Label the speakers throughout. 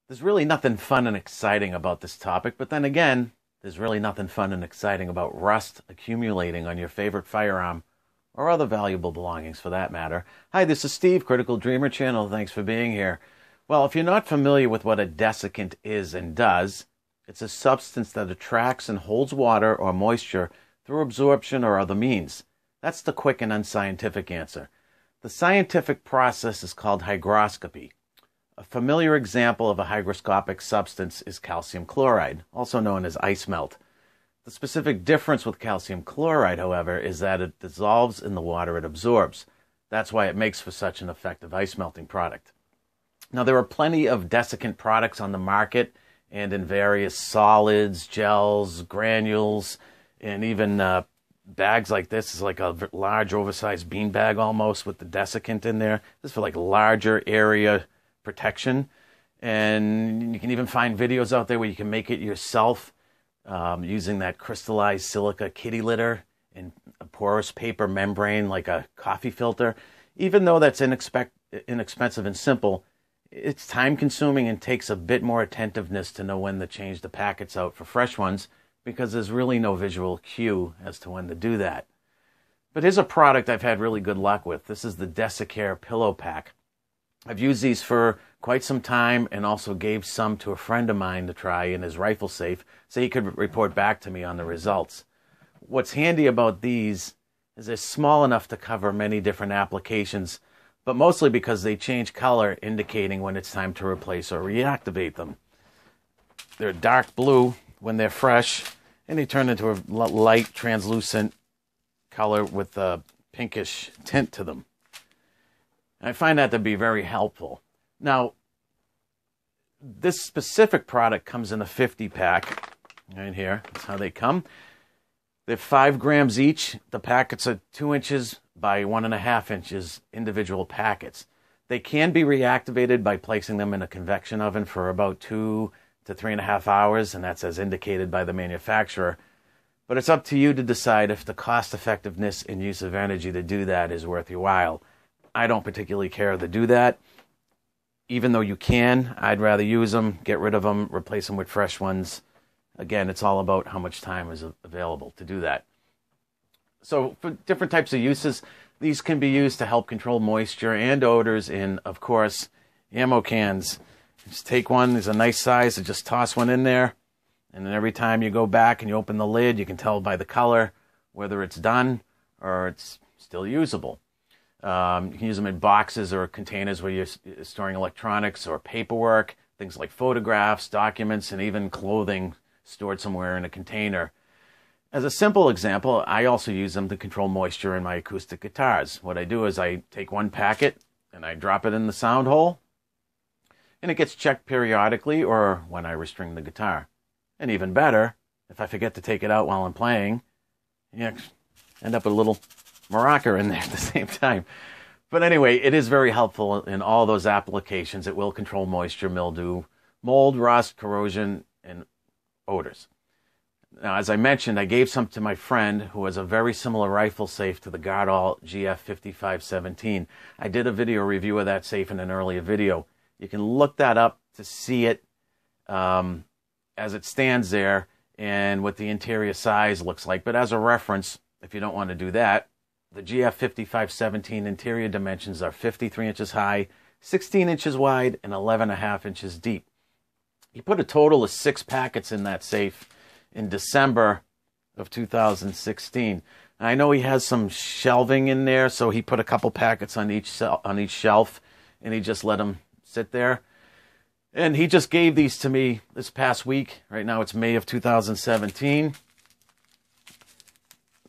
Speaker 1: There's really nothing fun and exciting about this topic, but then again, there's really nothing fun and exciting about rust accumulating on your favorite firearm or other valuable belongings for that matter. Hi, this is Steve, Critical Dreamer Channel. Thanks for being here. Well, if you're not familiar with what a desiccant is and does, it's a substance that attracts and holds water or moisture through absorption or other means. That's the quick and unscientific answer. The scientific process is called hygroscopy. A familiar example of a hygroscopic substance is calcium chloride, also known as ice melt. The specific difference with calcium chloride, however, is that it dissolves in the water it absorbs. That's why it makes for such an effective ice melting product. Now, there are plenty of desiccant products on the market and in various solids, gels, granules, and even bags like this. Is like a large oversized bean bag almost with the desiccant in there. This is for like larger area protection, and you can even find videos out there where you can make it yourself using that crystallized silica kitty litter in a porous paper membrane like a coffee filter. Even though that's inexpensive and simple, it's time consuming and takes a bit more attentiveness to know when to change the packets out for fresh ones, because there's really no visual cue as to when to do that. But here's a product I've had really good luck with. This is the Desiccare Pillow Pak. I've used these for quite some time and also gave some to a friend of mine to try in his rifle safe so he could report back to me on the results. What's handy about these is they're small enough to cover many different applications, but mostly because they change color, indicating when it's time to replace or reactivate them. They're dark blue when they're fresh, and they turn into a light translucent color with a pinkish tint to them. I find that to be very helpful. Now, this specific product comes in a 50 pack. Right here, that's how they come. They're 5 grams each. The packets are 2 inches by 1.5 inches individual packets. They can be reactivated by placing them in a convection oven for about 2 to 3.5 hours, and that's as indicated by the manufacturer. But it's up to you to decide if the cost effectiveness and use of energy to do that is worth your while. I don't particularly care to do that. Even though you can, I'd rather use them, get rid of them, replace them with fresh ones. Again, it's all about how much time is available to do that. So for different types of uses, these can be used to help control moisture and odors in, of course, ammo cans. Just take one, there's a nice size, and just toss one in there. And then every time you go back and you open the lid, you can tell by the color whether it's done or it's still usable. You can use them in boxes or containers where you're storing electronics or paperwork, things like photographs, documents, and even clothing stored somewhere in a container. As a simple example, I also use them to control moisture in my acoustic guitars. What I do is I take one packet and I drop it in the sound hole, and it gets checked periodically or when I restring the guitar. And even better, if I forget to take it out while I'm playing, you end up with a little maraca in there at the same time. But anyway, it is very helpful in all those applications. It will control moisture, mildew, mold, rust, corrosion, and odors. Now, as I mentioned, I gave some to my friend who has a very similar rifle safe to the Gardall GF5517. I did a video review of that safe in an earlier video. You can look that up to see it as it stands there and what the interior size looks like. But as a reference, if you don't want to do that, the GF5517 interior dimensions are 53 inches high, 16 inches wide, and 11.5 inches deep. He put a total of 6 packets in that safe in December of 2016. I know he has some shelving in there, so he put a couple packets on each shelf, and he just let them sit there. And he just gave these to me this past week. Right now it's May of 2017.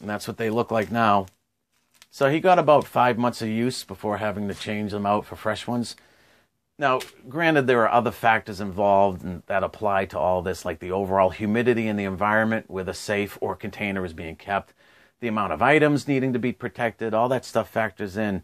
Speaker 1: And that's what they look like now. So he got about 5 months of use before having to change them out for fresh ones. Now, granted, there are other factors involved that apply to all this, like the overall humidity in the environment where the safe or container is being kept, the amount of items needing to be protected, all that stuff factors in.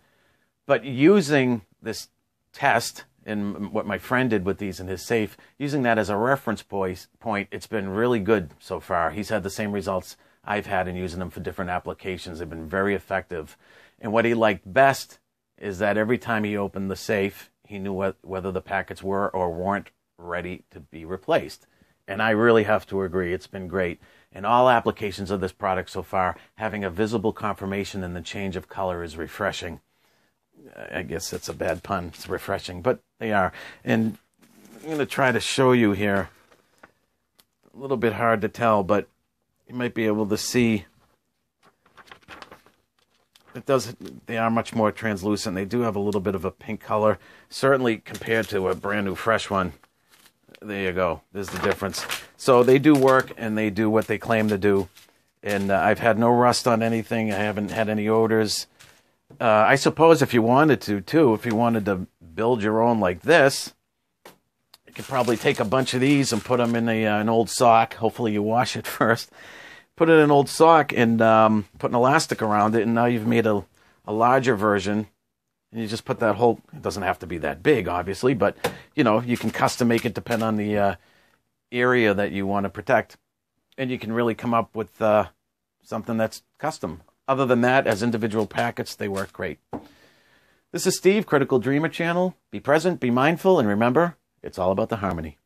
Speaker 1: But using this test and what my friend did with these in his safe, using that as a reference point, it's been really good so far. He's had the same results I've had in using them for different applications. They've been very effective. And what he liked best is that every time he opened the safe, he knew whether the packets were or weren't ready to be replaced. And I really have to agree, it's been great. In all applications of this product so far, having a visible confirmation in the change of color is refreshing. I guess that's a bad pun, it's refreshing, but they are. And I'm going to try to show you here. A little bit hard to tell, but you might be able to see. They are much more translucent. They do have a little bit of a pink color, certainly compared to a brand new fresh one. There you go. There's the difference. So they do work, and they do what they claim to do. And I've had no rust on anything. I haven't had any odors. I suppose if you wanted to, too, if you wanted to build your own like this, you could probably take a bunch of these and put them in an old sock. Hopefully you wash it first. Put it in an old sock and put an elastic around it, and now you've made a larger version. And you just put that whole, it doesn't have to be that big, obviously, but, you know, you can custom make it depend on the area that you want to protect. And you can really come up with something that's custom. Other than that, as individual packets, they work great. This is Steve, Critical Dreamer Channel. Be present, be mindful, and remember, it's all about the harmony.